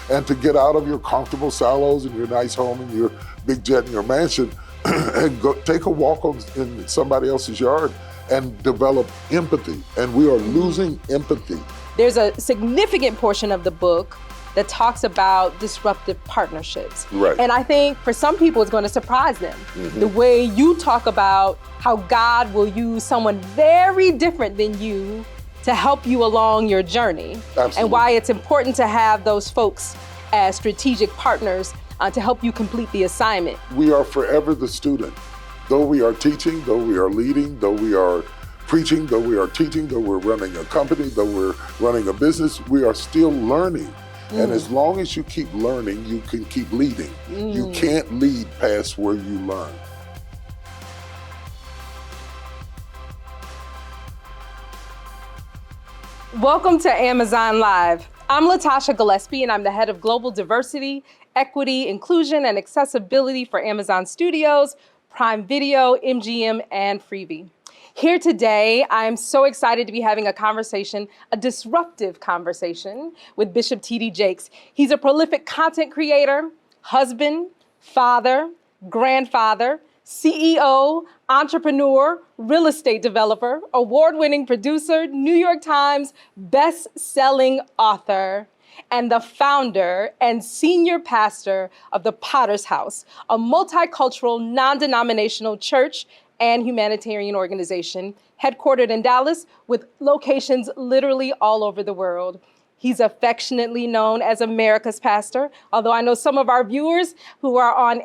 and to get out of your comfortable silos and your nice home and your big jet and your mansion and go take a walk in somebody else's yard and develop empathy. And we are losing empathy. There's a significant portion of the book that talks about disruptive partnerships. Right. And I think for some people it's going to surprise them. The way you talk about how God will use someone very different than you to help you along your journey. Absolutely. And why it's important to have those folks as strategic partners to help you complete the assignment. We are forever the student. Though we are teaching, though we are leading, though we are preaching, though we are teaching, though we're running a company, though we're running a business, we are still learning. And as long as you keep learning, you can keep leading. You can't lead past where you learn. Welcome to Amazon Live. I'm Latasha Gillespie, and I'm the head of Global Diversity, Equity, Inclusion, and Accessibility for Amazon Studios, Prime Video, MGM, and Freevee. Here today, I'm so excited to be having a conversation, a disruptive conversation with Bishop T.D. Jakes. He's a prolific content creator, husband, father, grandfather, CEO, entrepreneur, real estate developer, award-winning producer, New York Times best-selling author, and the founder and senior pastor of the Potter's House, a multicultural, non-denominational church and humanitarian organization headquartered in Dallas with locations literally all over the world. He's affectionately known as America's pastor, although I know some of our viewers who are on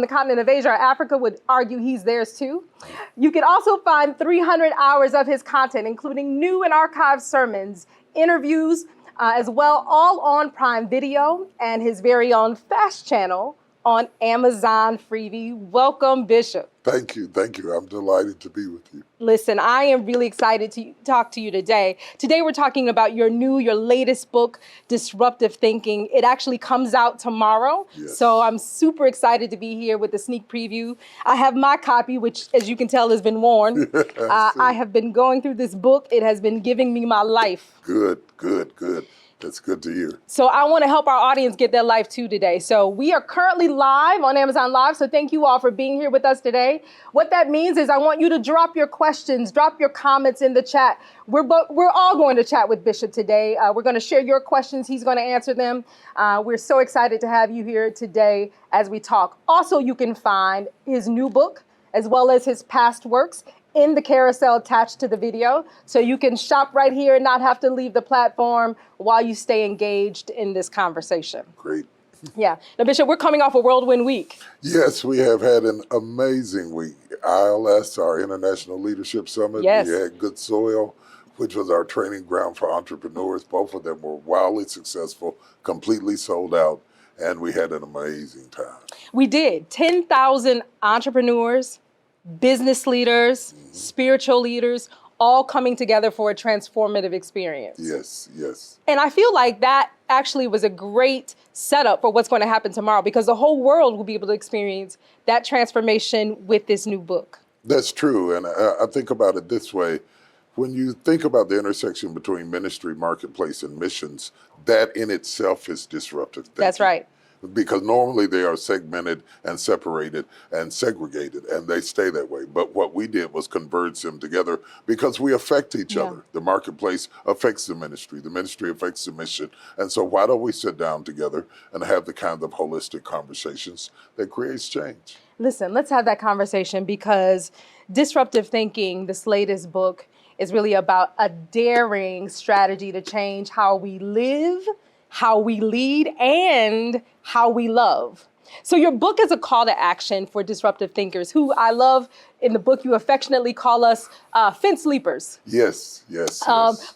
the continent of Asia or Africa would argue he's theirs too. You can also find 300 hours of his content, including new and archived sermons, interviews, as well, all on Prime Video and his very own Fast channel on Amazon Freevee. Welcome, Bishop. Thank you. I'm delighted to be with you. Listen, I am really excited to talk to you today. Today we're talking about your latest book, Disruptive Thinking. It actually comes out tomorrow. Yes. So I'm super excited to be here with the sneak preview. I have my copy, which, as you can tell, has been worn. I have been going through this book. It has been giving me my life. Good. That's good to hear. So I want to help our audience get their life too today. So we are currently live on Amazon Live. So thank you all for being here with us today. What that means is I want you to drop your questions, drop your comments in the chat. We're all going to chat with Bishop today. We're going to share your questions. He's going to answer them. We're so excited to have you here today as we talk. Also, you can find his new book as well as his past works in the carousel attached to the video. So you can shop right here and not have to leave the platform while you stay engaged in this conversation. Great. Yeah. Now, Bishop, we're coming off a whirlwind week. Yes, we have had an amazing week. ILS, our International Leadership Summit. Yes. We had Good Soil, which was our training ground for entrepreneurs. Both of them were wildly successful, completely sold out, and we had an amazing time. We did. 10,000 entrepreneurs, business leaders, spiritual leaders, all coming together for a transformative experience. Yes. And I feel like that actually was a great setup for what's going to happen tomorrow, because the whole world will be able to experience that transformation with this new book. That's true. And I think about it this way. When you think about the intersection between ministry, marketplace, and missions, that in itself is disruptive thinking. That's right. Because normally they are segmented and separated and segregated, and they stay that way. But what we did was converge them together because we affect each other. The marketplace affects the ministry affects the mission. And so why don't we sit down together and have the kind of holistic conversations that creates change? Listen, let's have that conversation, because Disruptive Thinking, this latest book, is really about a daring strategy to change how we live, how we lead, and how we love. So your book is a call to action for disruptive thinkers, who I love. In the book, you affectionately call us fence leapers. Yes.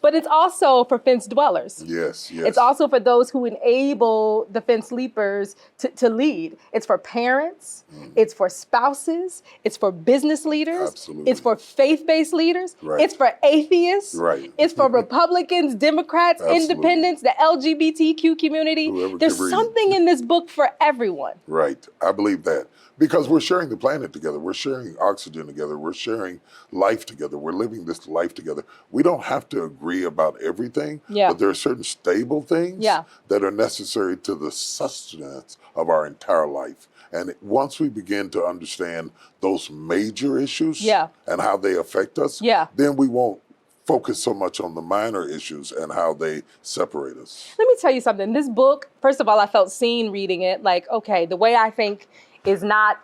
But it's also for fence dwellers. Yes. It's also for those who enable the fence leapers to lead. It's for parents. It's for spouses. It's for business leaders. Absolutely. It's for faith-based leaders. Right. It's for atheists. Right. It's for Republicans, Democrats, Absolutely. independents, the LGBTQ community. Whoever There's can read. something in this book for everyone. Right. I believe that. Because we're sharing the planet together. We're sharing oxygen oxygen together. We're sharing life together. We're living this life together. We don't have to agree about everything, but there are certain stable things that are necessary to the sustenance of our entire life. And once we begin to understand those major issues and how they affect us, then we won't focus so much on the minor issues and how they separate us. Let me tell you something. This book, first of all, I felt seen reading it. Like, okay, the way I think is not,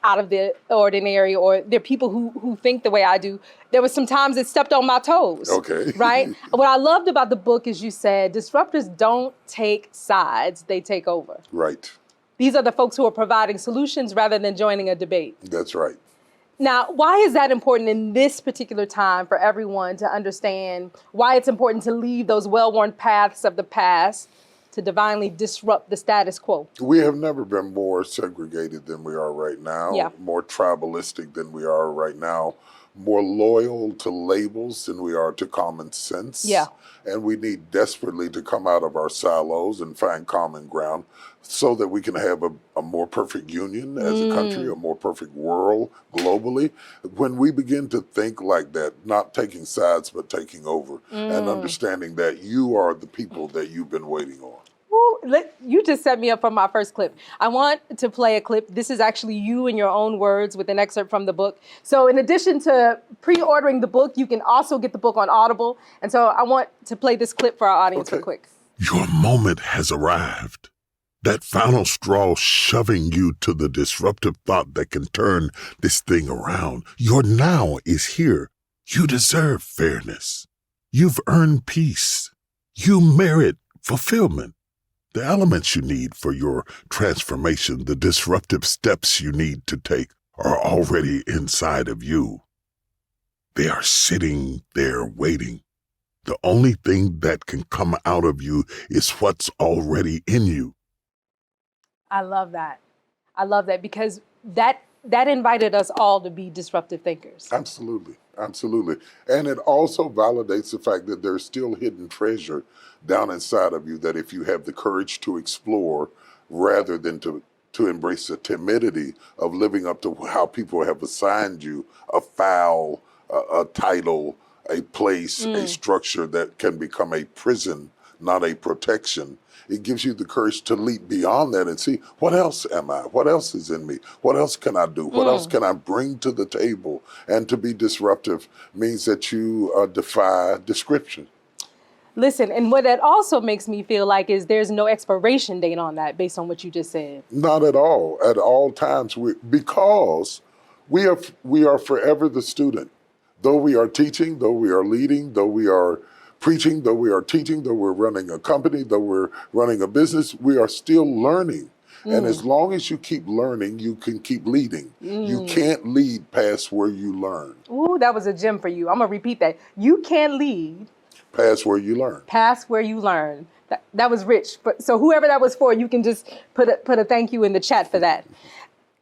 out of the ordinary, or there are people who think the way I do. There was some times it stepped on my toes. Okay. Right? What I loved about the book is you said, disruptors don't take sides, they take over. Right. These are the folks who are providing solutions rather than joining a debate. That's right. Now, why is that important in this particular time for everyone to understand why it's important to leave those well-worn paths of the past to divinely disrupt the status quo? We have never been more segregated than we are right now, more tribalistic than we are right now, more loyal to labels than we are to common sense. And we need desperately to come out of our silos and find common ground so that we can have a more perfect union as a country, a more perfect world globally. When we begin to think like that, not taking sides, but taking over, and understanding that you are the people that you've been waiting on. You just set me up for my first clip. I want to play a clip. This is actually you in your own words with an excerpt from the book. So in addition to pre-ordering the book, you can also get the book on Audible. And so I want to play this clip for our audience real quick. Your moment has arrived. That final straw shoving you to the disruptive thought that can turn this thing around. Your now is here. You deserve fairness. You've earned peace. You merit fulfillment. The elements you need for your transformation, the disruptive steps you need to take, are already inside of you. They are sitting there waiting. The only thing that can come out of you is what's already in you. I love that. I love that because that invited us all to be disruptive thinkers. Absolutely. Absolutely. And it also validates the fact that there's still hidden treasure down inside of you that if you have the courage to explore rather than to embrace the timidity of living up to how people have assigned you a file, a title, a place, a structure that can become a prison, not a protection. It gives you the courage to leap beyond that and see, what else am I? What else is in me? What else can I do? What else can I bring to the table? And to be disruptive means that you defy description. Listen, and what that also makes me feel like is there's no expiration date on that based on what you just said. Not at all. At all times, because we are forever the student. Though we are teaching, though we are leading, though we are preaching, though we are teaching, though we're running a company, though we're running a business, we are still learning. And as long as you keep learning, you can keep leading. You can't lead past where you learn. Ooh, that was a gem for you. I'm going to repeat that. You can't lead past where you learn. Past where you learn. That was rich. But so whoever that was for, you can just put a thank you in the chat for that.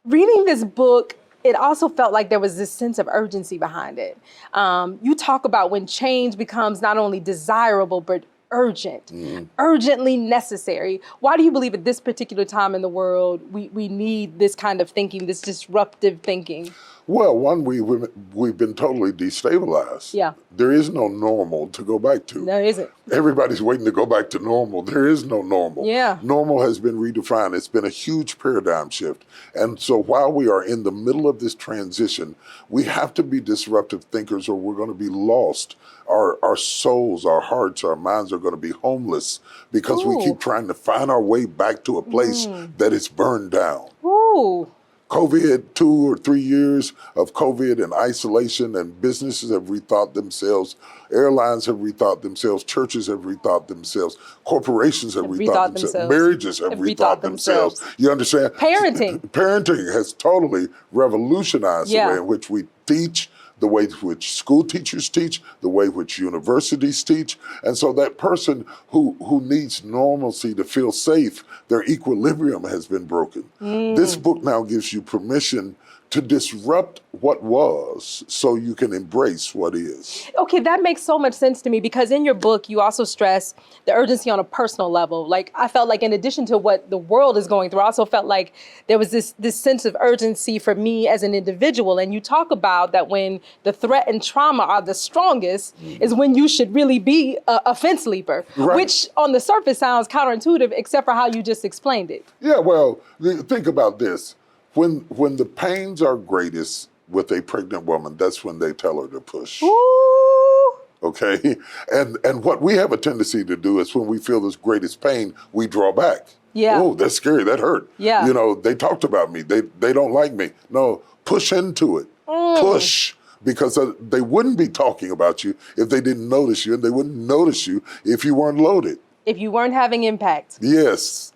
Reading this book, it also felt like there was this sense of urgency behind it. You talk about when change becomes not only desirable, but urgent, urgently necessary. Why do you believe at this particular time in the world, we need this kind of thinking, this disruptive thinking? Well, one, we've been totally destabilized. Yeah. There is no normal to go back to. There isn't. Everybody's waiting to go back to normal. There is no normal. Yeah. Normal has been redefined. It's been a huge paradigm shift. And so while we are in the middle of this transition, we have to be disruptive thinkers or we're going to be lost. Our souls, our hearts, our minds are going to be homeless because we keep trying to find our way back to a place that is burned down. Ooh. COVID, 2 or 3 years of COVID and isolation, and businesses have rethought themselves. Airlines have rethought themselves. Churches have rethought themselves. Corporations have rethought themselves. Marriages have rethought themselves. You understand? Parenting. Parenting has totally revolutionized the way in which we teach, the way in which school teachers teach, the way in which universities teach. And so that person who needs normalcy to feel safe, their equilibrium has been broken. This book now gives you permission to disrupt what was so you can embrace what is. Okay, that makes so much sense to me because in your book, you also stress the urgency on a personal level. Like, I felt like in addition to what the world is going through, I also felt like there was this sense of urgency for me as an individual. And you talk about that when the threat and trauma are the strongest is when you should really be a fence leaper, which on the surface sounds counterintuitive, except for how you just explained it. Yeah, well, think about this. When the pains are greatest with a pregnant woman, that's when they tell her to push. Ooh. Okay? And what we have a tendency to do is when we feel this greatest pain, we draw back. Yeah. Oh, that's scary. That hurt. Yeah. You know, they talked about me. They don't like me. No, push into it. Push. Because they wouldn't be talking about you if they didn't notice you, and they wouldn't notice you if you weren't loaded. If you weren't having impact. Yes,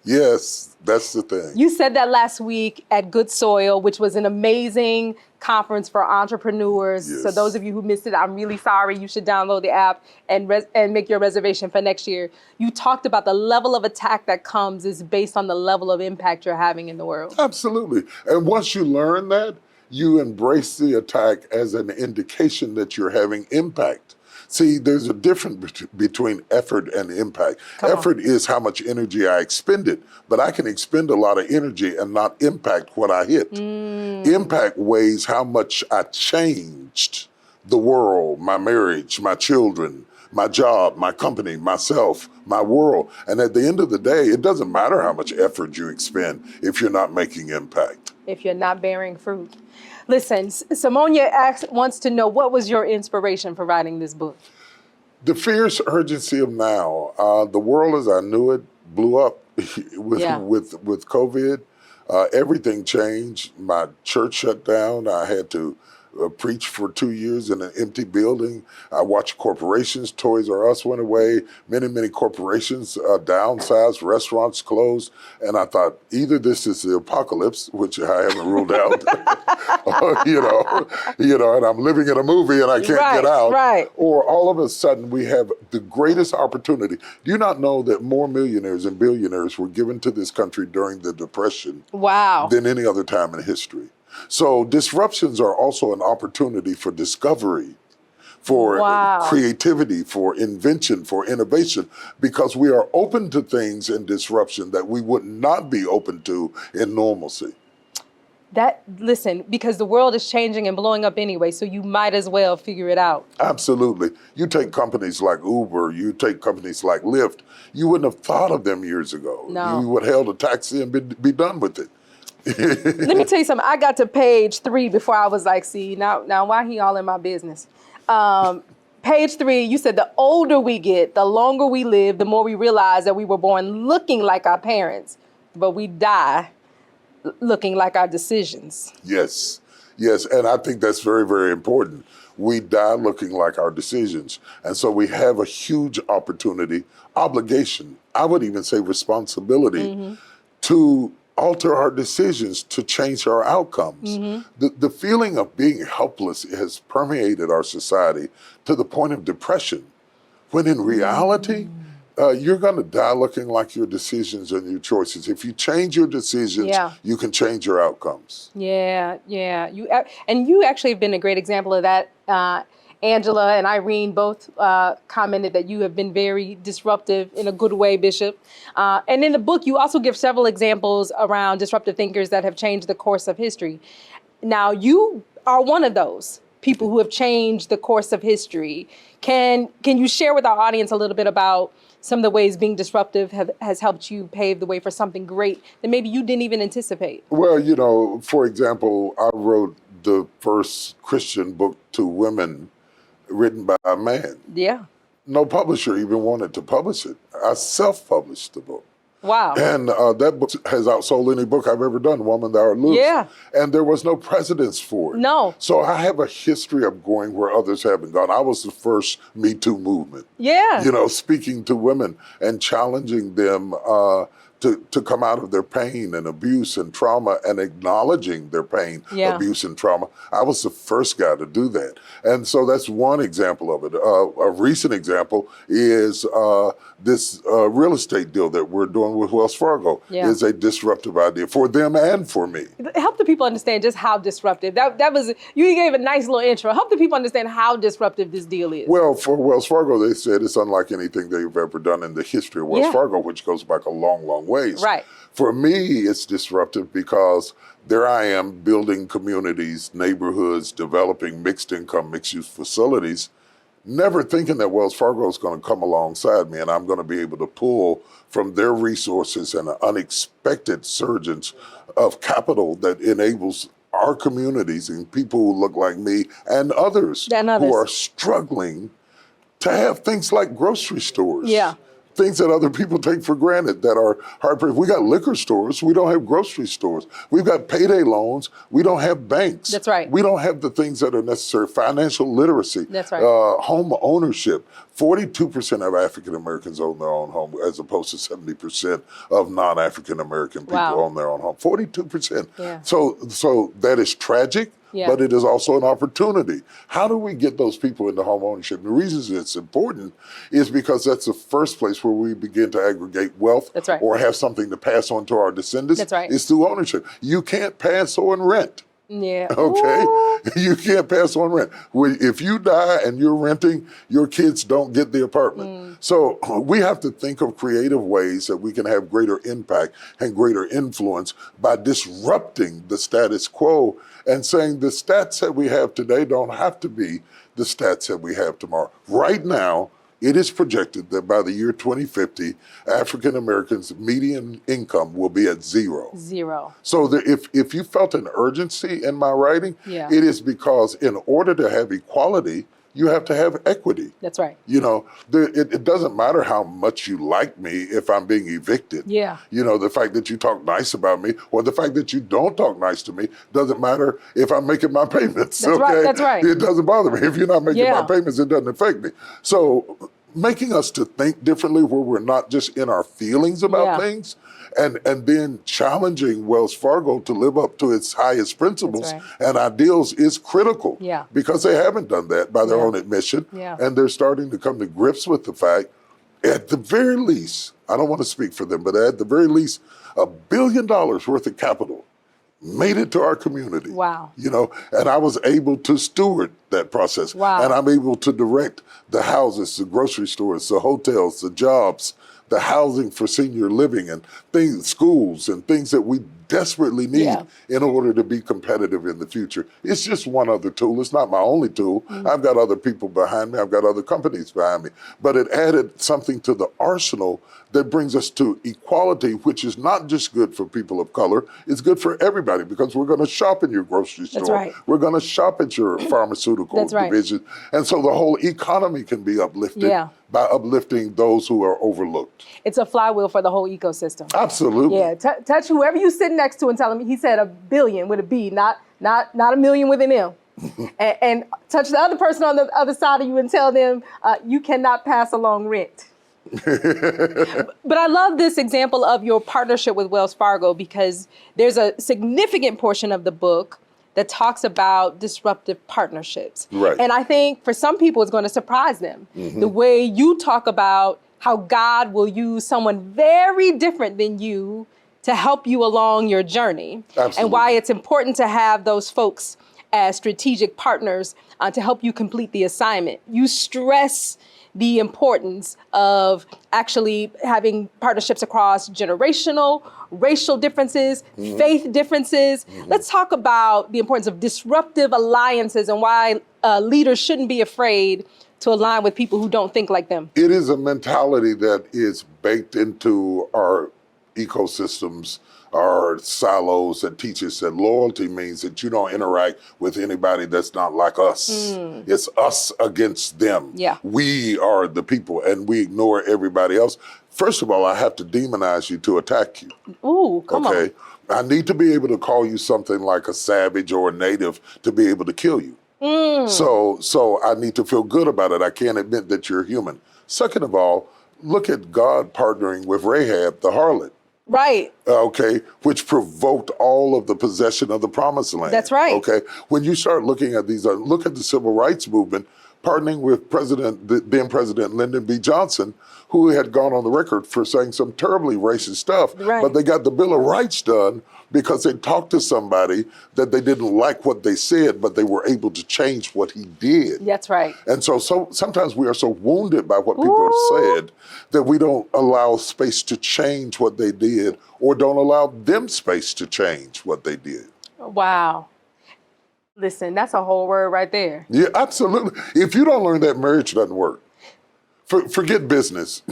that's the thing. You said that last week at Good Soil, which was an amazing conference for entrepreneurs. Yes. So those of you who missed it, I'm really sorry. You should download the app and make your reservation for next year. You talked about the level of attack that comes is based on the level of impact you're having in the world. Absolutely. And once you learn that, you embrace the attack as an indication that you're having impact. See, there's a difference between effort and impact. Effort is how much energy I expended, but I can expend a lot of energy and not impact what I hit. Impact weighs how much I changed the world, my marriage, my children, my job, my company, myself, my world. And at the end of the day, it doesn't matter how much effort you expend if you're not making impact. If you're not bearing fruit. Listen, Simonia wants to know, what was your inspiration for writing this book? The fierce urgency of now. The world as I knew it blew up with COVID. Everything changed. My church shut down. I had to preach for 2 years in an empty building. I watched corporations. Toys R Us went away. Many corporations downsized. Restaurants closed. And I thought, either this is the apocalypse, which I haven't ruled out, and I'm living in a movie and I can't get out. Or all of a sudden we have the greatest opportunity. Do you not know that more millionaires and billionaires were given to this country during the Depression than any other time in history? So disruptions are also an opportunity for discovery, for creativity, for invention, for innovation, because we are open to things in disruption that we would not be open to in normalcy. Listen, because the world is changing and blowing up anyway, so you might as well figure it out. Absolutely. You take companies like Uber, you take companies like Lyft, you wouldn't have thought of them years ago. No. You would have hailed a taxi and be done with it. Let me tell you something. I got to page 3 before I was like, see, now why he all in my business? Page 3, you said the older we get, the longer we live, the more we realize that we were born looking like our parents, but we die looking like our decisions. Yes. And I think that's very, very important. We die looking like our decisions. And so we have a huge opportunity, obligation, I would even say responsibility, to alter our decisions, to change our outcomes. The feeling of being helpless has permeated our society to the point of depression, when in reality, you're going to die looking like your decisions and your choices. If you change your decisions, you can change your outcomes. Yeah. You actually have been a great example of that. Angela and Irene both commented that you have been very disruptive in a good way, Bishop. And in the book, you also give several examples around disruptive thinkers that have changed the course of history. Now, you are one of those people who have changed the course of history. Can you share with our audience a little bit about some of the ways being disruptive has helped you pave the way for something great that maybe you didn't even anticipate? Well, for example, I wrote the first Christian book to women written by a man. Yeah. No publisher even wanted to publish it. I self-published the book. Wow. And that book has outsold any book I've ever done, Woman, Thou Art Loose. Yeah. And there was no precedence for it. No. So I have a history of going where others haven't gone. I was the first Me Too movement. Yeah. Speaking to women and challenging them to come out of their pain and abuse and trauma and acknowledging their pain, abuse and trauma. I was the first guy to do that. And so that's one example of it. A recent example is this real estate deal that we're doing with Wells Fargo is a disruptive idea for them and for me. Help the people understand just how disruptive. That was, you gave a nice little intro. Help the people understand how disruptive this deal is. Well, for Wells Fargo, they said it's unlike anything they've ever done in the history of Wells Fargo, which goes back a long, long ways. Right. For me, it's disruptive because there I am building communities, neighborhoods, developing mixed income, mixed use facilities, never thinking that Wells Fargo is going to come alongside me and I'm going to be able to pull from their resources and an unexpected surge of capital that enables our communities and people who look like me and others who are struggling to have things like grocery stores. Yeah. Things that other people take for granted that are hard. We got liquor stores, we don't have grocery stores. We've got payday loans, we don't have banks. That's right. We don't have the things that are necessary. Financial literacy. That's right. Home ownership. 42% of African Americans own their own home, as opposed to 70% of non-African American people own their own home. 42%. Yeah. So that is tragic. Yeah. But it is also an opportunity. How do we get those people into home ownership? The reasons it's important is because that's the first place where we begin to aggregate wealth or have something to pass on to our descendants. That's right. It's through ownership. You can't pass on rent. Yeah. Okay? Ooh. You can't pass on rent. If you die and you're renting, your kids don't get the apartment. So we have to think of creative ways that we can have greater impact and greater influence by disrupting the status quo and saying the stats that we have today don't have to be the stats that we have tomorrow. Right now, it is projected that by the year 2050, African Americans' median income will be at zero. Zero. So if you felt an urgency in my writing, it is because in order to have equality, you have to have equity. That's right. You know, it doesn't matter how much you like me if I'm being evicted. Yeah. You know, the fact that you talk nice about me or the fact that you don't talk nice to me doesn't matter if I'm making my payments. That's right. That's right. It doesn't bother me. If you're not making my payments, it doesn't affect me. So making us to think differently where we're not just in our feelings about things and then challenging Wells Fargo to live up to its highest principles and ideals is critical because they haven't done that by their own admission. And they're starting to come to grips with the fact, at the very least, I don't want to speak for them, but at the very least, $1 billion worth of capital made it to our community. Wow. You know, and I was able to steward that process. Wow. And I'm able to direct the houses, the grocery stores, the hotels, the jobs, the housing for senior living and things, schools and things that we desperately need in order to be competitive in the future. It's just one other tool. It's not my only tool. I've got other people behind me. I've got other companies behind me. But it added something to the arsenal that brings us to equality, which is not just good for people of color. It's good for everybody because we're going to shop in your grocery store. That's right. We're going to shop at your pharmaceutical division. And so the whole economy can be uplifted by uplifting those who are overlooked. It's a flywheel for the whole ecosystem. Absolutely. Yeah, touch whoever you sit next to and tell him, he said $1 billion with a B, not a million with an M. and touch the other person on the other side of you and tell them you cannot pass along rent. But I love this example of your partnership with Wells Fargo because there's a significant portion of the book that talks about disruptive partnerships. Right. And I think for some people, it's going to surprise them. The way you talk about how God will use someone very different than you to help you along your journey. Absolutely. And why it's important to have those folks as strategic partners to help you complete the assignment. You stress the importance of actually having partnerships across generational, racial differences, faith differences. Let's talk about the importance of disruptive alliances and why leaders shouldn't be afraid to align with people who don't think like them. It is a mentality that is baked into our ecosystems, our silos, that teach us that loyalty means that you don't interact with anybody that's not like us. It's us against them. Yeah. We are the people and we ignore everybody else. First of all, I have to demonize you to attack you. Ooh, come on. I need to be able to call you something like a savage or a native to be able to kill you. So I need to feel good about it. I can't admit that you're human. Second of all, look at God partnering with Rahab, the harlot. Right. Okay, which provoked all of the possession of the promised land. That's right. Okay, when you start looking at these, look at the civil rights movement, partnering with then President Lyndon B. Johnson, who had gone on the record for saying some terribly racist stuff, Right. but they got the Bill of Rights done because they talked to somebody that they didn't like what they said, but they were able to change what he did. That's right. And so sometimes we are so wounded by what people have said that we don't allow space to change what they did, or don't allow them space to change what they did. Wow. Listen, that's a whole word right there. Yeah, absolutely. If you don't learn that, marriage doesn't work. Forget business.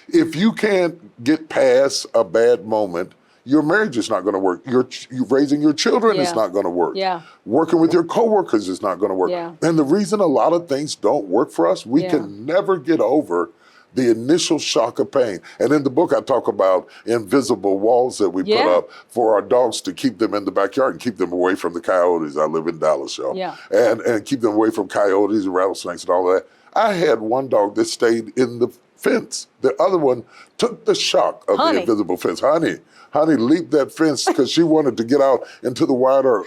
If you can't get past a bad moment, your marriage is not going to work. You're raising your children is not going to work. Yeah. Working with your coworkers is not going to work. Yeah. And the reason a lot of things don't work for us, we can never get over the initial shock of pain. And in the book, I talk about invisible walls that we put up for our dogs to keep them in the backyard and keep them away from the coyotes. I live in Dallas, y'all. Yeah. And keep them away from coyotes and rattlesnakes and all that. I had one dog that stayed in the fence. The other one took the shock of the invisible fence. Honey leaped that fence because she wanted to get out into the wider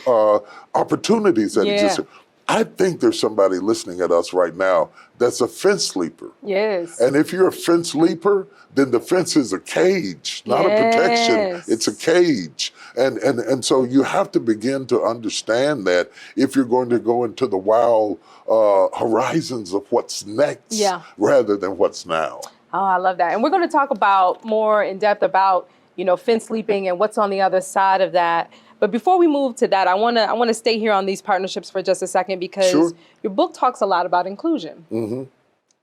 opportunities that existed. I think there's somebody listening at us right now that's a fence leaper. Yes. And if you're a fence leaper, then the fence is a cage, not a protection. It's a cage. And so you have to begin to understand that if you're going to go into the wild horizons of what's next rather than what's now. Oh, I love that. And we're going to talk about more in depth about, fence leaping and what's on the other side of that. But before we move to that, I want to stay here on these partnerships for just a second, because your book talks a lot about inclusion. Mm-hmm.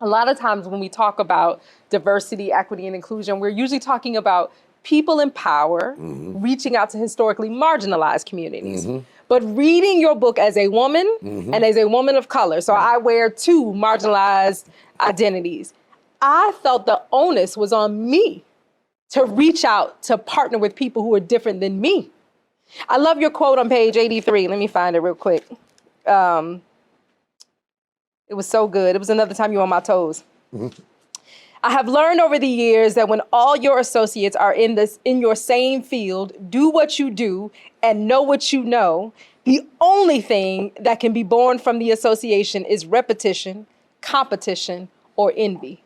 A lot of times when we talk about diversity, equity, and inclusion, we're usually talking about people in power reaching out to historically marginalized communities. Mm-hmm. But reading your book as a woman and as a woman of color, so I wear two marginalized identities, I felt the onus was on me to reach out to partner with people who are different than me. I love your quote on page 83. Let me find it real quick. It was so good. It was another time you were on my toes. Mm-hmm. I have learned over the years that when all your associates are in your same field, do what you do, and know what you know, the only thing that can be born from the association is repetition, competition, or envy.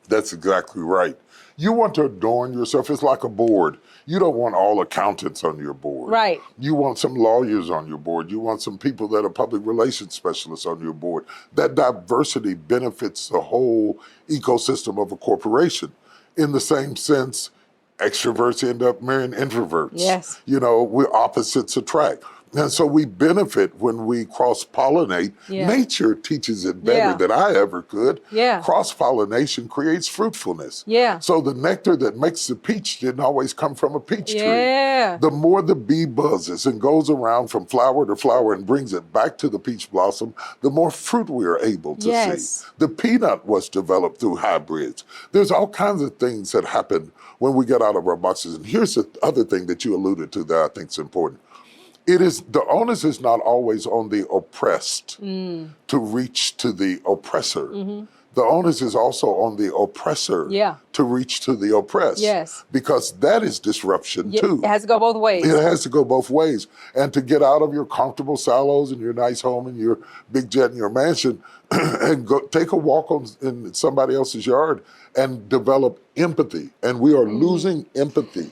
That's exactly right. You want to adorn yourself. It's like a board. You don't want all accountants on your board. Right. You want some lawyers on your board. You want some people that are public relations specialists on your board. That diversity benefits the whole ecosystem of a corporation. In the same sense, extroverts end up marrying introverts. Yes. We're opposites attract. And so we benefit when we cross-pollinate. Yeah. Nature teaches it better than I ever could. Yeah. Cross-pollination creates fruitfulness. Yeah. So the nectar that makes the peach didn't always come from a peach tree. Yeah. The more the bee buzzes and goes around from flower to flower and brings it back to the peach blossom, the more fruit we are able to see. The peanut was developed through hybrids. There's all kinds of things that happen when we get out of our boxes. And here's the other thing that you alluded to that I think is important. The onus is not always on the oppressed to reach to the oppressor. Mm-hmm. The onus is also on the oppressor to reach to the oppressed. Yes. Because that is disruption too. It has to go both ways. It has to go both ways. And to get out of your comfortable silos and your nice home and your big jet and your mansion and go take a walk in somebody else's yard and develop empathy. And we are losing empathy.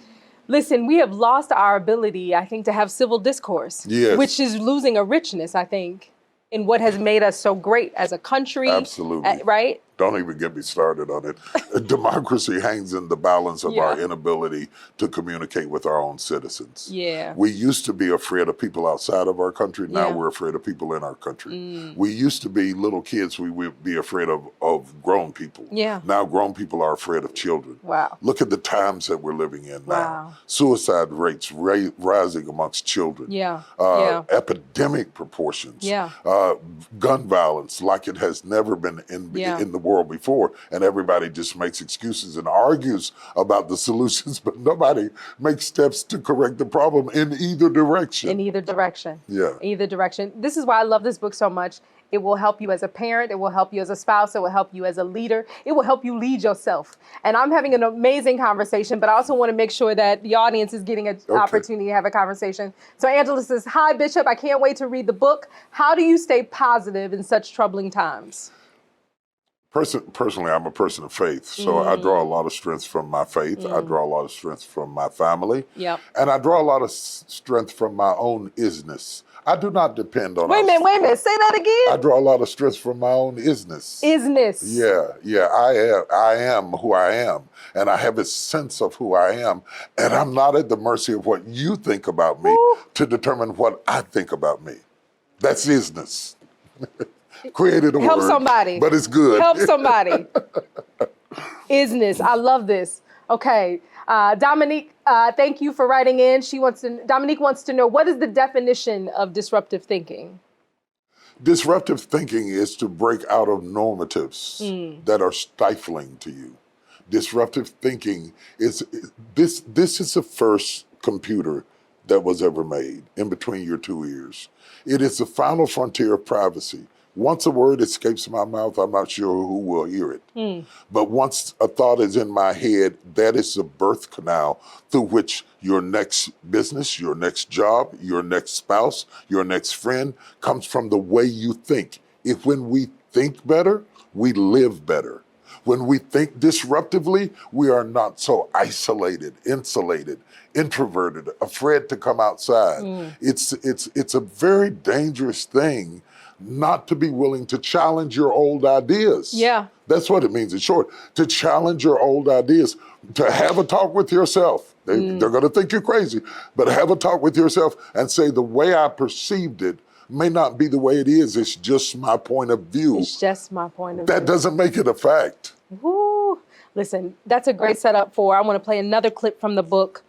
Listen, we have lost our ability, I think, to have civil discourse, which is losing a richness, I think, in what has made us so great as a country. Absolutely. Right? Don't even get me started on it. Democracy hangs in the balance of our inability to communicate with our own citizens. Yeah. We used to be afraid of people outside of our country. Now we're afraid of people in our country. We used to be little kids. We would be afraid of grown people. Yeah. Now grown people are afraid of children. Wow. Look at the times that we're living in now. Wow. Suicide rates rising amongst children. Yeah. Epidemic proportions. Yeah. Gun violence like it has never been in the world before, and everybody just makes excuses and argues about the solutions, but nobody makes steps to correct the problem in either direction. In either direction. Yeah. Either direction. This is why I love this book so much. It will help you as a parent. It will help you as a spouse. It will help you as a leader. It will help you lead yourself. And I'm having an amazing conversation, but I also want to make sure that the audience is getting an opportunity to have a conversation. So Angela says, hi, Bishop. I can't wait to read the book. How do you stay positive in such troubling times? Personally, I'm a person of faith, so I draw a lot of strength from my faith. I draw a lot of strength from my family. Yep. And I draw a lot of strength from my own isness. I do not depend on Wait a minute. Say that again. I draw a lot of strength from my own isness. Isness. Yeah. I am who I am, and I have a sense of who I am, and I'm not at the mercy of what you think about me to determine what I think about me. That's isness. Created a Help word, somebody. but it's good. Help somebody. Isness. I love this. Okay. Dominique, thank you for writing in. Dominique wants to know, what is the definition of disruptive thinking? Disruptive thinking is to break out of normatives that are stifling to you. Disruptive thinking is, this is the first computer that was ever made in between your two ears. It is the final frontier of privacy. Once a word escapes my mouth, I'm not sure who will hear it. But once a thought is in my head, that is the birth canal through which your next business, your next job, your next spouse, your next friend comes from the way you think. When we think better, we live better. When we think disruptively, we are not so isolated, insulated, introverted, afraid to come outside. It's a very dangerous thing not to be willing to challenge your old ideas. Yeah. That's what it means in short, to challenge your old ideas, to have a talk with yourself. They're going to think you're crazy, but have a talk with yourself and say, the way I perceived it may not be the way it is. It's just my point of view. It's just my point of view. That doesn't make it a fact. Woo. Listen, that's a great setup I want to play another clip from the book.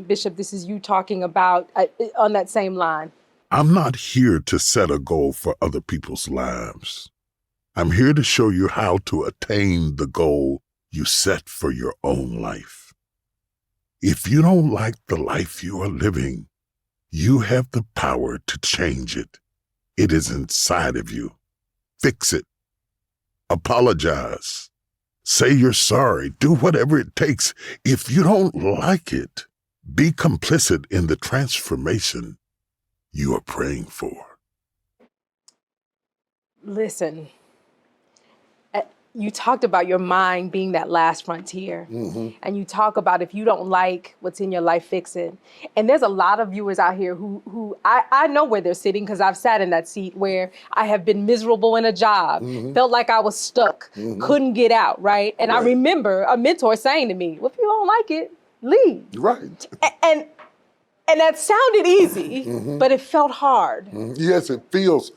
Bishop, this is you talking about on that same line. I'm not here to set a goal for other people's lives. I'm here to show you how to attain the goal you set for your own life. If you don't like the life you are living, you have the power to change it. It is inside of you. Fix it. Apologize. Say you're sorry. Do whatever it takes. If you don't like it, be complicit in the transformation you are praying for. Listen, you talked about your mind being that last frontier. And you talk about, if you don't like what's in your life, fix it. And there's a lot of viewers out here who I know where they're sitting, because I've sat in that seat where I have been miserable in a job, felt like I was stuck, couldn't get out, right? And I remember a mentor saying to me, well, if you don't like it, leave. Right. And that sounded easy, but it felt hard. Yes, it feels,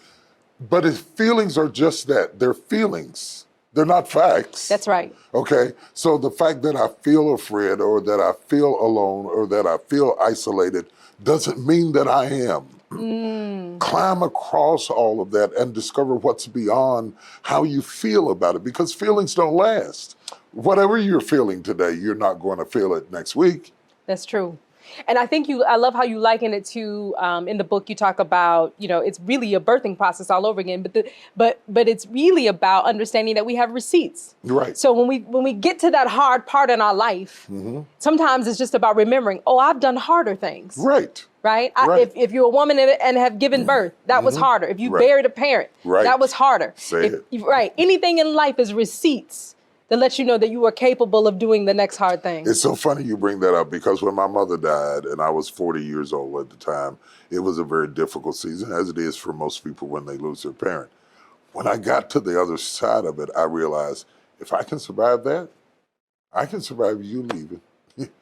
but feelings are just that. They're feelings. They're not facts. That's right. Okay, so the fact that I feel afraid, or that I feel alone, or that I feel isolated doesn't mean that I am. Climb across all of that and discover what's beyond how you feel about it, because feelings don't last. Whatever you're feeling today, you're not going to feel it next week. That's true. And I think I love how you liken it to, in the book, you talk about, it's really a birthing process all over again, but it's really about understanding that we have receipts. Right. So when we get to that hard part in our life, sometimes it's just about remembering, I've done harder things. Right. Right? Right. If you're a woman and have given birth, that was harder. If you buried a parent, that was harder. Say it. Right. Anything in life is receipts that lets you know that you are capable of doing the next hard thing. It's so funny you bring that up, because when my mother died, and I was 40 years old at the time, it was a very difficult season, as it is for most people when they lose their parent. When I got to the other side of it, I realized, if I can survive that, I can survive you leaving.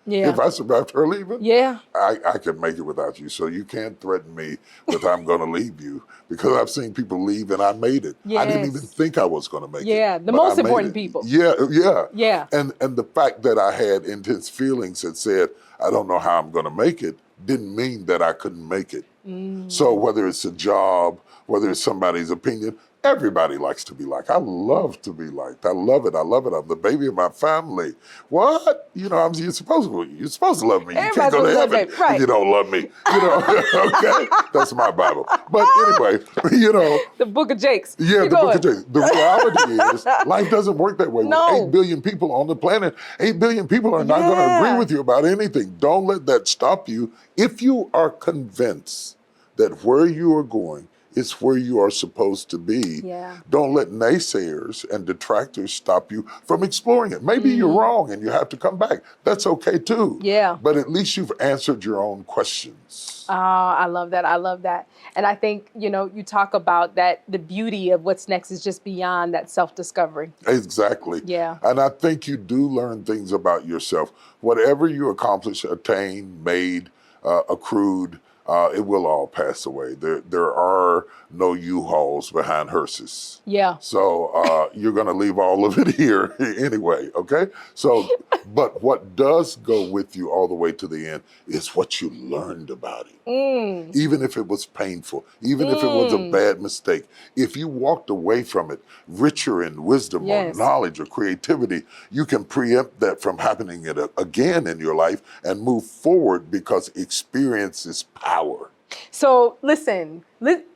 Yeah. If I survived her leaving, Yeah. I can make it without you. So you can't threaten me with I'm going to leave you, because I've seen people leave and I made it. I didn't even think I was going to make it. Yeah, the but most I made important it. people. Yeah. And the fact that I had intense feelings that said, I don't know how I'm going to make it, didn't mean that I couldn't make it. So whether it's a job, whether it's somebody's opinion, Everybody likes to be liked. I love to be liked. I love it. I love it. I'm the baby of my family. What? You're supposed to love me. You can't go to heaven if you don't love me. Okay? That's my Bible. But anyway, The Book of Jakes. Yeah, the Book of Jakes. The reality is life doesn't work that way. No. With 8 billion people on the planet, 8 billion people are not going to agree with you about anything. Don't let that stop you. If you are convinced that where you are going is where you are supposed to be. Yeah. Don't let naysayers and detractors stop you from exploring it. Maybe you're wrong and you have to come back. That's okay too. Yeah. But at least you've answered your own questions. Oh, I love that. I love that. And I think, you talk about that the beauty of what's next is just beyond that self-discovery. Exactly. Yeah. And I think you do learn things about yourself. Whatever you accomplish, attain, made, accrued, it will all pass away. There are no U-Hauls behind hearses. Yeah. So you're going to leave all of it here anyway, okay? So, but what does go with you all the way to the end is what you learned about it. Even if it was painful, even if it was a bad mistake, if you walked away from it richer in wisdom or knowledge or creativity, you can preempt that from happening again in your life and move forward because experience is power. So listen,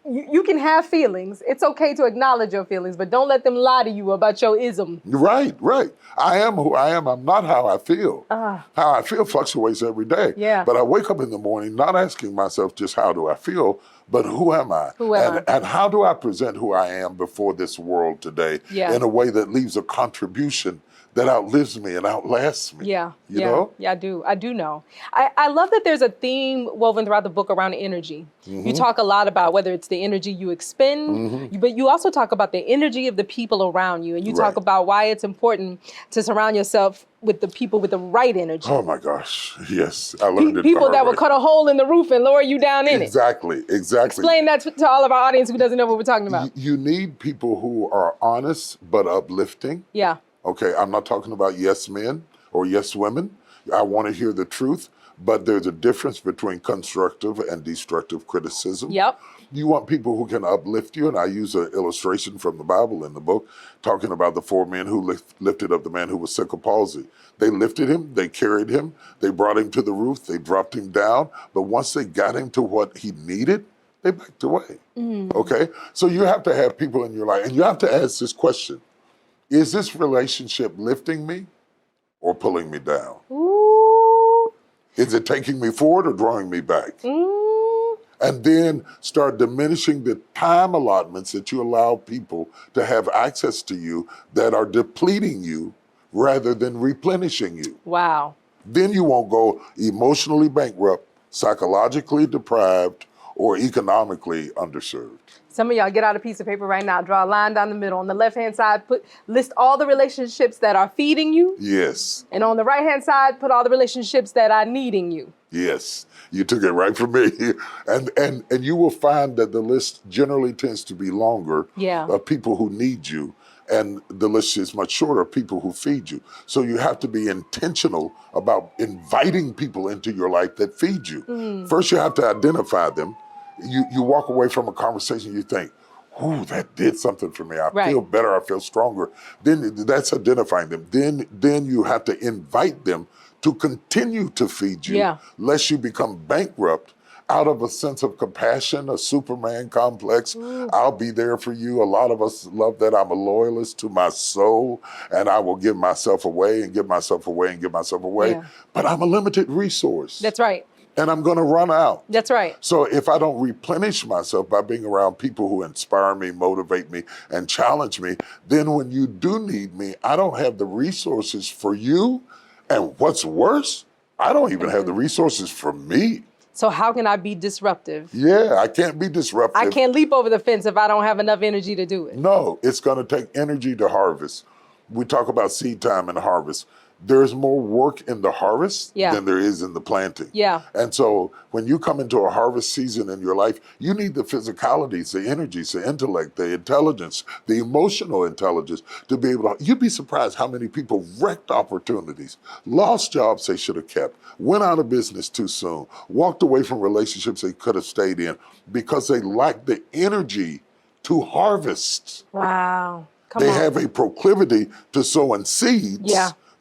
you can have feelings. It's okay to acknowledge your feelings, but don't let them lie to you about your ism. Right. I am who I am. I'm not how I feel. How I feel fluctuates every day. Yeah. But I wake up in the morning not asking myself just how do I feel, but who am I? And how do I present who I am before this world today in a way that leaves a contribution that outlives me and outlasts me. Yeah. You know? Yeah, I do. I do know. I love that there's a theme woven throughout the book around energy. You talk a lot about whether it's the energy you expend, but you also talk about the energy of the people around you. And you talk about why it's important to surround yourself with the people with the right energy. Oh my gosh. Yes. I learned it. People that will cut a hole in the roof and lower you down in it. Exactly. Explain that to all of our audience who doesn't know what we're talking about. You need people who are honest but uplifting. Yeah. Okay, I'm not talking about yes men or yes women. I want to hear the truth, but there's a difference between constructive and destructive criticism. Yep. You want people who can uplift you, and I use an illustration from the Bible in the book, talking about the 4 men who lifted up the man who was sick of palsy. They lifted him, they carried him, they brought him to the roof, they dropped him down, but once they got him to what he needed, they backed away. Okay? So you have to have people in your life, and you have to ask this question. Is this relationship lifting me or pulling me down? Ooh. Is it taking me forward or drawing me back? And then start diminishing the time allotments that you allow people to have access to you that are depleting you rather than replenishing you. Wow. Then you won't go emotionally bankrupt, psychologically deprived, or economically underserved. Some of y'all get out a piece of paper right now, draw a line down the middle. On the left-hand side, list all the relationships that are feeding you. Yes. And on the right-hand side, put all the relationships that are needing you. Yes, you took it right from me. And you will find that the list generally tends to be longer of people who need you. And the list is much shorter of people who feed you. So you have to be intentional about inviting people into your life that feed you. First, you have to identify them. You walk away from a conversation, you think, ooh, that did something for me. I feel better, I feel stronger. Then that's identifying them. Then you have to invite them to continue to feed you, lest you become bankrupt out of a sense of compassion, a Superman complex. I'll be there for you. A lot of us love that. I'm a loyalist to my soul, and I will give myself away and give myself away and give myself away. But I'm a limited resource. That's right. And I'm going to run out. That's right. So if I don't replenish myself by being around people who inspire me, motivate me, and challenge me, then when you do need me, I don't have the resources for you. And what's worse, I don't even have the resources for me. So how can I be disruptive? Yeah, I can't be disruptive. I can't leap over the fence if I don't have enough energy to do it. No, it's going to take energy to harvest. We talk about seed time and harvest. There's more work in the harvest than there is in the planting. Yeah. And so when you come into a harvest season in your life, you need the physicalities, the energies, the intellect, the intelligence, the emotional intelligence to be able to, you'd be surprised how many people wrecked opportunities, lost jobs they should have kept, went out of business too soon, walked away from relationships they could have stayed in because they lacked the energy to harvest. Wow. They have a proclivity to sow in seeds,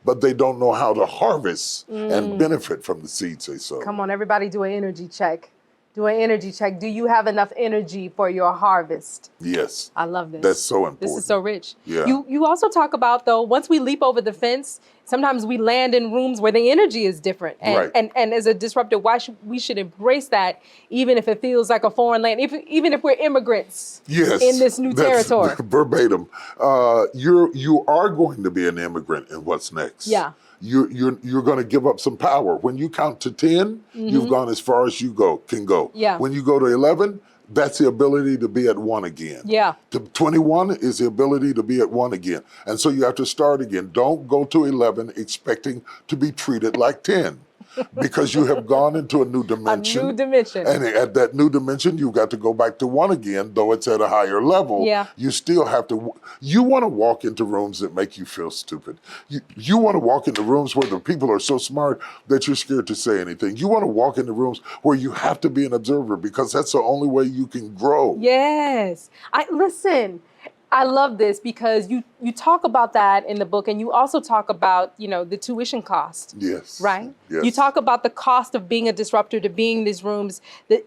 but they don't know how to harvest and benefit from the seeds they sow. Come on, everybody do an energy check. Do an energy check. Do you have enough energy for your harvest? Yes. I love this. That's so important. This is so rich. Yeah. You also talk about, though, once we leap over the fence, sometimes we land in rooms where the energy is different. And as a disruptor, we should embrace that, even if it feels like a foreign land, even if we're immigrants in this new territory. Verbatim. You are going to be an immigrant in what's next. Yeah. You're going to give up some power. When you count to 10, you've gone as far as you can go. Yeah. When you go to 11, that's the ability to be at 1 again. Yeah. To 21 is the ability to be at 1 again. And so you have to start again. Don't go to 11 expecting to be treated like 10. Because you have gone into a new dimension. A new dimension. And at that new dimension, you've got to go back to 1 again, though it's at a higher level. Yeah. You still have to, you want to walk into rooms that make you feel stupid. You want to walk into rooms where the people are so smart that you're scared to say anything. You want to walk into rooms where you have to be an observer because that's the only way you can grow. Yes. Listen, I love this because you talk about that in the book, and you also talk about, the tuition cost. Yes. Right? Yes. You talk about the cost of being a disruptor, to being in these rooms that,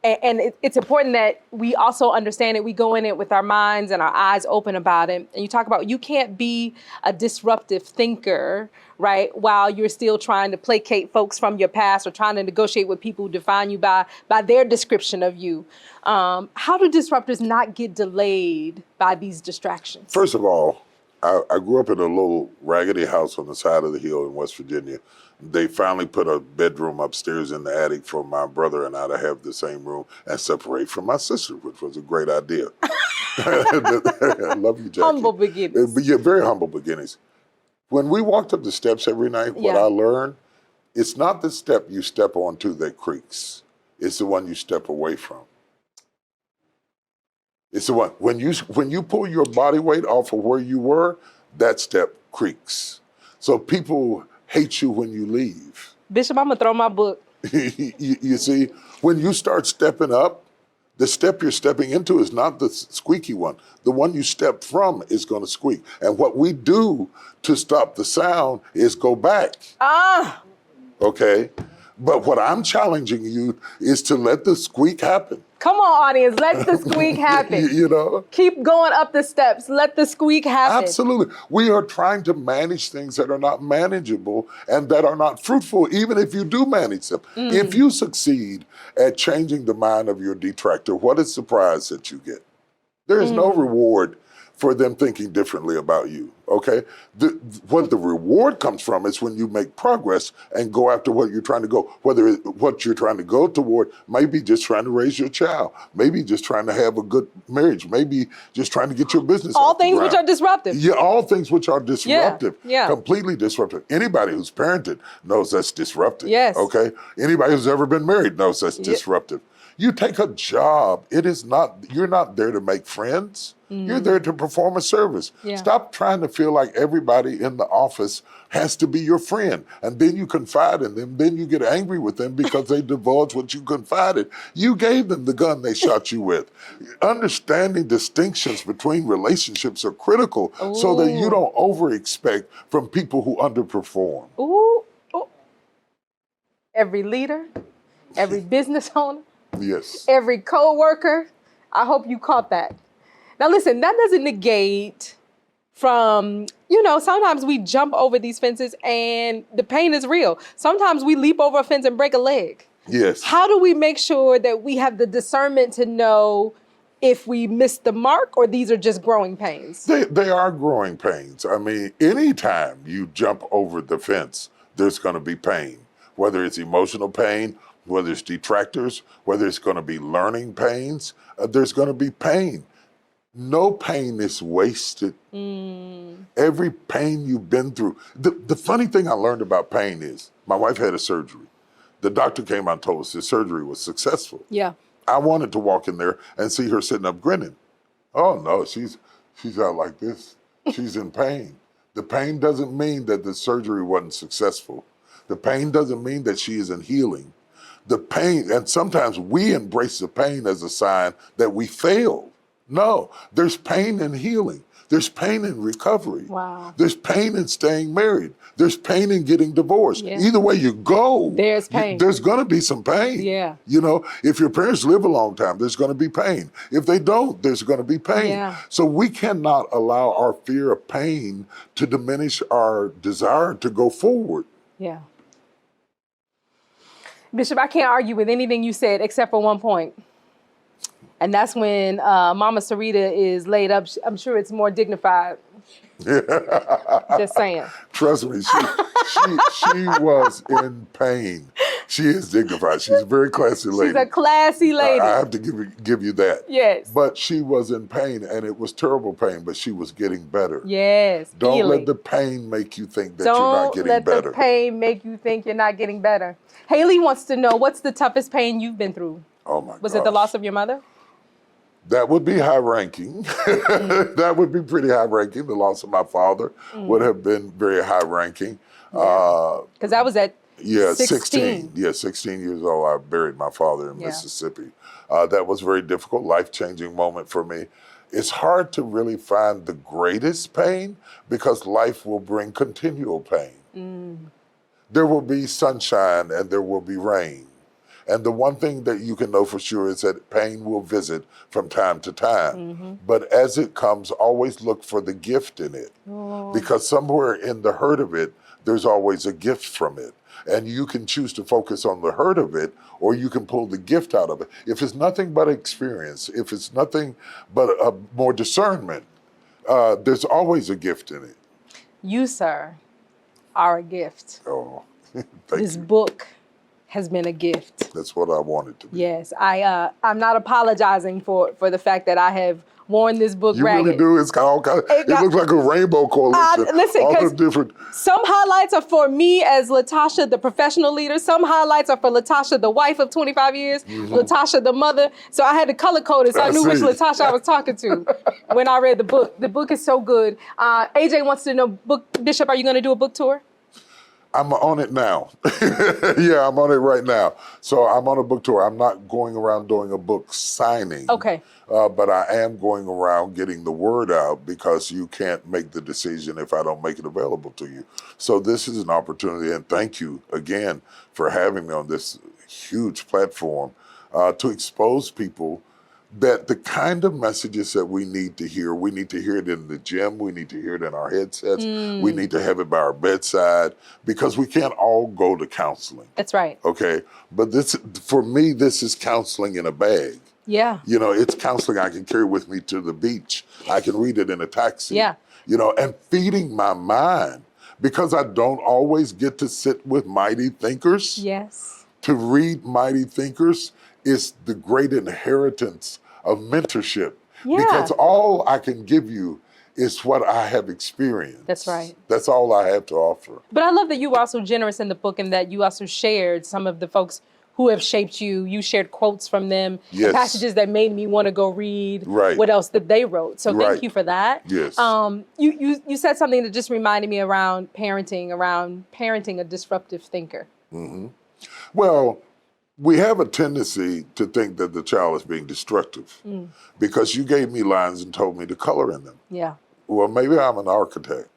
and it's important that we also understand it. We go in it with our minds and our eyes open about it. And you talk about you can't be a disruptive thinker, right, while you're still trying to placate folks from your past or trying to negotiate with people who define you by their description of you. How do disruptors not get delayed by these distractions? First of all, I grew up in a little raggedy house on the side of the hill in West Virginia. They finally put a bedroom upstairs in the attic for my brother and I to have the same room and separate from my sister, which was a great idea. I love you, Jackie. Humble beginnings. Yeah, very humble beginnings. When we walked up the steps every night, what I learned, it's not the step you step onto that creaks. It's the one you step away from. It's the one, when you pull your body weight off of where you were, that step creaks. So people hate you when you leave. Bishop, I'm gonna throw my book. You see, when you start stepping up, the step you're stepping into is not the squeaky one. The one you step from is gonna squeak. And what we do to stop the sound is go back. Okay? But what I'm challenging you is to let the squeak happen. Come on, audience, let the squeak happen. Keep going up the steps. Let the squeak happen. Absolutely. We are trying to manage things that are not manageable and that are not fruitful, even if you do manage them. If you succeed at changing the mind of your detractor, what is the prize that you get? There is no reward for them thinking differently about you, okay? What the reward comes from is when you make progress and go after what you're trying to go, whether what you're trying to go toward, maybe just trying to raise your child, maybe just trying to have a good marriage, maybe just trying to get your business all off the things ground. which are disruptive. Yeah, all things which are disruptive, Yeah. completely disruptive. Anybody who's parented knows that's disruptive, Yes. okay? Anybody who's ever been married knows that's disruptive. You take a job, you're not there to make friends. You're there to perform a service. Yeah. Stop trying to feel like everybody in the office has to be your friend. And then you confide in them. Then you get angry with them because they divulge what you confided. You gave them the gun they shot you with. Understanding distinctions between relationships are critical so that you don't over-expect from people who underperform. Ooh. Every leader, every business owner, Yes. every co-worker, I hope you caught that. Now listen, that doesn't negate from, sometimes we jump over these fences and the pain is real. Sometimes we leap over a fence and break a leg. Yes. How do we make sure that we have the discernment to know if we missed the mark or these are just growing pains? They are growing pains. I mean, anytime you jump over the fence, there's going to be pain, whether it's emotional pain, whether it's detractors, whether it's going to be learning pains, there's going to be pain. No pain is wasted. Every pain you've been through. The funny thing I learned about pain is my wife had a surgery. The doctor came out and told us the surgery was successful. Yeah. I wanted to walk in there and see her sitting up grinning. Oh no, she's out like this. She's in pain. The pain doesn't mean that the surgery wasn't successful. The pain doesn't mean that she isn't healing. The pain, and sometimes we embrace the pain as a sign that we failed. No, there's pain in healing. There's pain in recovery. Wow. There's pain in staying married. There's pain in getting divorced. Yeah. Either way you go, There's pain. there's going to be some pain. Yeah. You know, if your parents live a long time, there's going to be pain. If they don't, there's going to be pain. Yeah. So we cannot allow our fear of pain to diminish our desire to go forward. Yeah. Bishop, I can't argue with anything you said except for one point. And that's when Mama Sarita is laid up. I'm sure it's more dignified. Just saying. Trust me, she was in pain. She is dignified. She's a very classy lady. She's a classy lady. I have to give you that. Yes. But she was in pain, and it was terrible pain, but she was getting better. Yes. Don't healing. let the pain make you think that you're not getting better. Don't let the pain make you think you're not getting better. Haley wants to know, what's the toughest pain you've been through? Oh my God. Was it the loss of your mother? That would be high ranking. That would be pretty high ranking. The loss of my father would have been very high ranking. Because that was at 16. Yeah, 16 years old, I buried my father in Mississippi. That was a very difficult, life-changing moment for me. It's hard to really find the greatest pain because life will bring continual pain. There will be sunshine and there will be rain. And the one thing that you can know for sure is that pain will visit from time to time. But as it comes, always look for the gift in it. Because somewhere in the hurt of it, there's always a gift from it. And you can choose to focus on the hurt of it, or you can pull the gift out of it. If it's nothing but experience, if it's nothing but more discernment, there's always a gift in it. You, sir, are a gift. Oh, thank This you. book has been a gift. That's what I wanted to be. Yes, I'm not apologizing for the fact that I have worn this book You ragged. really do. It's got all kinds. It looks like a rainbow coalition. Listen, all 'cause the different. some highlights are for me as Latasha, the professional leader. Some highlights are for Latasha, the wife of 25 years, Latasha, the mother. So I had to color code it so I knew which see. Latasha I was talking to when I read the book. The book is so good. AJ wants to know, Bishop, are you going to do a book tour? I'm on it now. Yeah, I'm on it right now. So I'm on a book tour. I'm not going around doing a book signing. Okay. But I am going around getting the word out because you can't make the decision if I don't make it available to you. So this is an opportunity, and thank you again for having me on this huge platform to expose people that the kind of messages that we need to hear it in the gym, we need to hear it in our headsets, we need to have it by our bedside, because we can't all go to counseling. That's right. Okay, but this, for me, this is counseling in a bag. Yeah. You know, it's counseling I can carry with me to the beach. I can read it in a taxi. Yeah. You know, and feeding my mind, because I don't always get to sit with mighty thinkers. Yes. To read mighty thinkers is the great inheritance of mentorship. Yeah. Because all I can give you is what I have experienced. That's right. That's all I have to offer. But I love that you were also generous in the book and that you also shared some of the folks who have shaped you. You shared quotes from them, Yes. passages that made me want to go read Right. what else that they wrote. So Right. thank you for that. Yes. You said something that just reminded me around parenting a disruptive thinker. Well, we have a tendency to think that the child is being destructive because you gave me lines and told me to color in them. Yeah, Well, maybe I'm an architect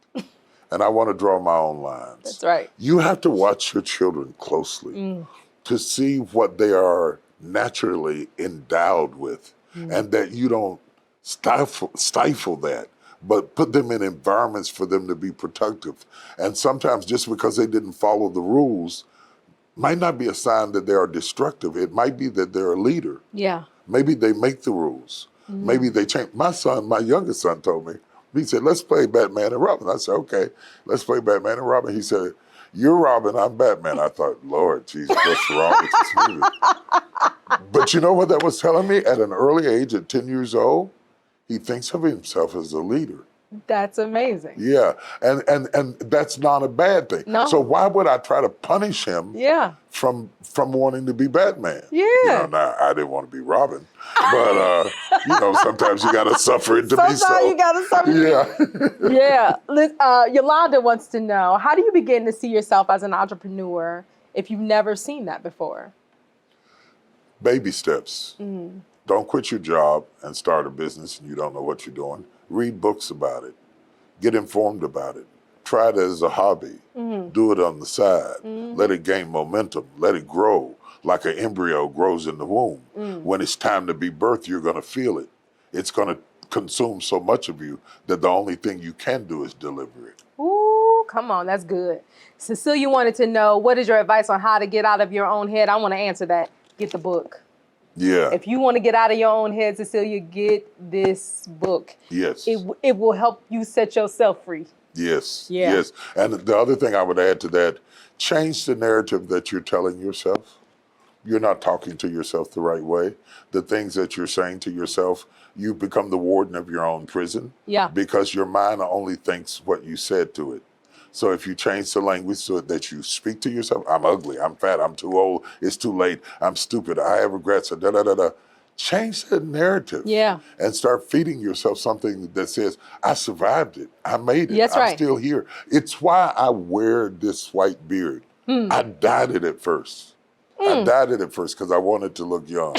and I want to draw my own lines. that's right. You have to watch your children closely to see what they are naturally endowed with and that you don't stifle that, but put them in environments for them to be productive. And sometimes just because they didn't follow the rules might not be a sign that they are destructive. It might be that they're a leader. Yeah. Maybe they make the rules. Maybe they change. My youngest son told me, he said, let's play Batman and Robin. I said, okay, let's play Batman and Robin. He said, you're Robin, I'm Batman. I thought, Lord Jesus, what's wrong with this movie? But you know what that was telling me? At an early age, at 10 years old, he thinks of himself as a leader. That's amazing. Yeah, and that's not a bad thing. No. So why would I try to punish him Yeah. from wanting to be Batman? Yeah. You know, now, I didn't want to be Robin, but you know, sometimes you got to suffer it to be so. Sometimes you gotta suffer. Yeah. Yeah. Yolanda wants to know, how do you begin to see yourself as an entrepreneur if you've never seen that before? Baby steps. Don't quit your job and start a business and you don't know what you're doing. Read books about it. Get informed about it. Try it as a hobby. Do it on the side. Let it gain momentum. Let it grow like an embryo grows in the womb. When it's time to be birthed, you're going to feel it. It's going to consume so much of you that the only thing you can do is deliver it. Ooh, come on, that's good. Cecilia wanted to know, what is your advice on how to get out of your own head? I want to answer that. Get the book. Yeah. If you want to get out of your own head, Cecilia, get this book. Yes. It will help you set yourself free. Yes. Yeah. Yes. And the other thing I would add to that, change the narrative that you're telling yourself. You're not talking to yourself the right way. The things that you're saying to yourself, you become the warden of your own prison. Yeah. Because your mind only thinks what you said to it. So if you change the language so that you speak to yourself, I'm ugly, I'm fat, I'm too old, it's too late, I'm stupid, I have regrets, da da da da. Change the narrative. Yeah. And start feeding yourself something that says, I survived it, I made it, That's I'm right. still here. It's why I wear this white beard. I dyed it at first. I dyed it at first because I wanted to look young.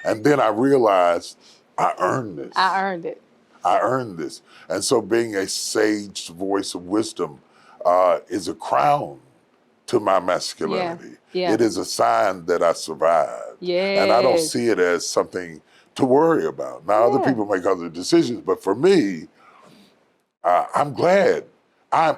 And then I realized I earned this. I earned it. I earned this. And so being a sage voice of wisdom is a crown to my masculinity. Yeah. It is a sign that I survived. Yes. And I don't see it as something to worry about. Now, other Yeah. people make other decisions, but for me, I'm glad.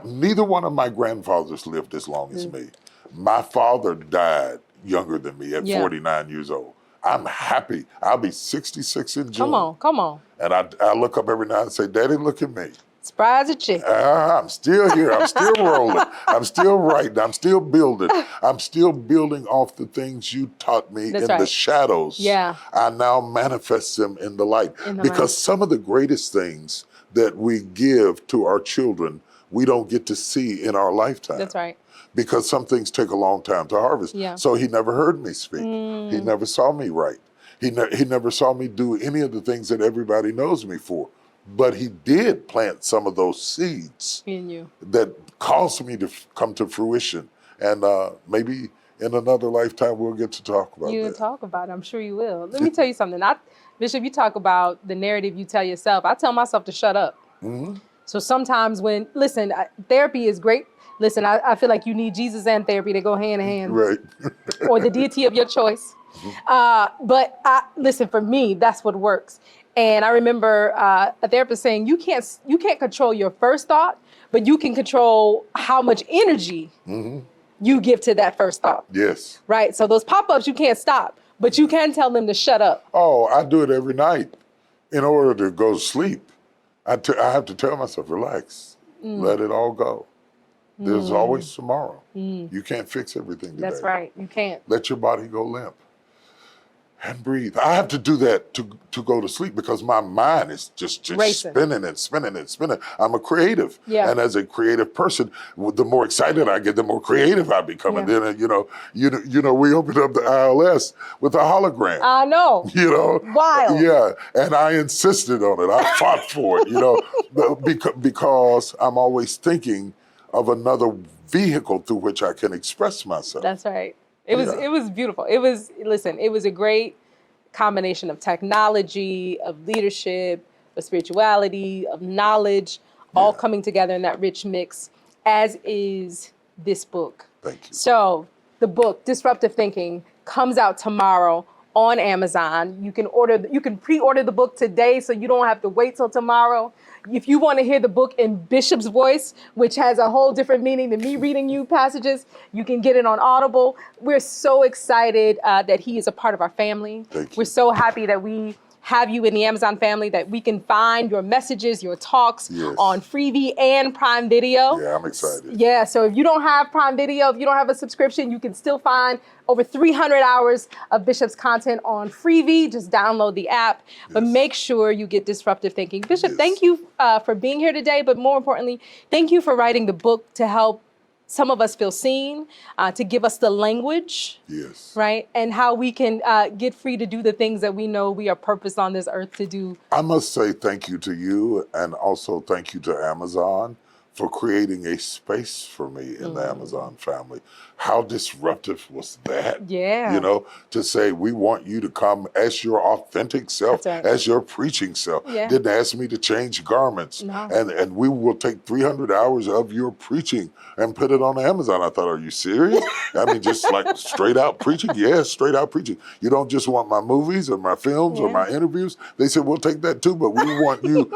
Neither one of my grandfathers lived as long as me. My father died younger than me at 49 years old. I'm happy. I'll be 66 in June. Come on. And I look up every night and say, Daddy, look at me. Surprise a chick. I'm still here. I'm still rolling. I'm still writing. I'm still building. I'm still building off the things you taught me That's in right. the shadows. Yeah. I now manifest them in the light. Because some of the greatest things that we give to our children, we don't get to see in our lifetime. That's right. Because some things take a long time to harvest. Yeah. So he never heard me speak. He never saw me write. He never saw me do any of the things that everybody knows me for. But he did plant some of those seeds In you. that caused me to come to fruition. And maybe in another lifetime, we'll get to talk about You'll that. talk about it. I'm sure you will. Let me tell you something. Bishop, you talk about the narrative you tell yourself. I tell myself to shut up. So sometimes therapy is great. Listen, I feel like you need Jesus and therapy to go hand in hand. Right. Or the deity of your choice. But listen, for me, that's what works. And I remember a therapist saying, you can't control your first thought, but you can control how much energy you give to that first thought. Yes. Right? So those pop-ups you can't stop, but you can tell them to shut up. Oh, I do it every night. In order to go to sleep, I have to tell myself, relax, let it all go. There's always tomorrow. You can't fix everything today. That's right. You can't. Let your body go limp and breathe. I have to do that to go to sleep because my mind is just Racing. spinning and spinning and spinning. I'm a creative. Yeah. And as a creative person, the more excited I get, the more creative I become. And then, we opened up the ILS with a hologram. I know. Wild. Yeah, and I insisted on it. I fought for it, because I'm always thinking of another vehicle through which I can express myself. That's right. It was beautiful. It was a great combination of technology, of leadership, of spirituality, of knowledge, all coming together in that rich mix, as is this book. Thank you. So the book, Disruptive Thinking, comes out tomorrow on Amazon. You can pre-order the book today so you don't have to wait till tomorrow. If you want to hear the book in Bishop's voice, which has a whole different meaning than me reading you passages, you can get it on Audible. We're so excited that he is a part of our family. Thank you. We're so happy that we have you in the Amazon family, that we can find your messages, your talks on Freevee and Prime Video. Yeah, I'm excited. Yeah, so if you don't have Prime Video, if you don't have a subscription, you can still find over 300 hours of Bishop's content on Freevee. Just download the app, but make sure you get Disruptive Thinking. Bishop, thank you for being here today, but more importantly, thank you for writing the book to help some of us feel seen, to give us the language, right? And how we can get free to do the things that we know we are purposed on this earth to do. I must say thank you to you, and also thank you to Amazon for creating a space for me in the Amazon family. How disruptive was that? Yeah. You know, to say, we want you to come as your authentic self, That's right. as your preaching self. Yeah. Didn't ask me to change garments. No. And we will take 300 hours of your preaching and put it on Amazon. I thought, are you serious? I mean, just like straight out preaching? Yes, straight out preaching. You don't just want my movies or my films or my interviews. They said, we'll take that too, but we want you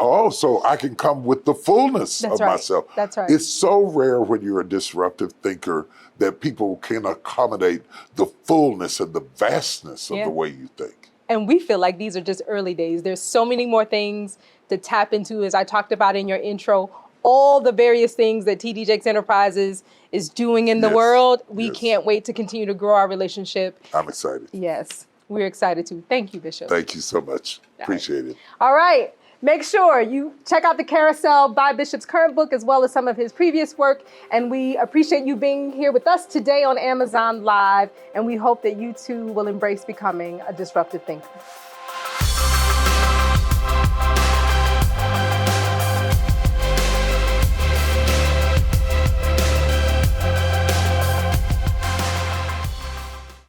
also, I can come with the fullness of myself. That's right. It's so rare when you're a disruptive thinker that people can accommodate the fullness and the vastness of the way you think. And we feel like these are just early days. There's so many more things to tap into, as I talked about in your intro, all the various things that TD Jakes Enterprises is doing in the world. We can't wait to continue to grow our relationship. I'm excited. Yes, we're excited too. Thank you, Bishop. Thank you so much. Appreciate it. All right. Make sure you check out the carousel, buy Bishop's current book as well as some of his previous work. And we appreciate you being here with us today on Amazon Live. And we hope that you too will embrace becoming a disruptive thinker.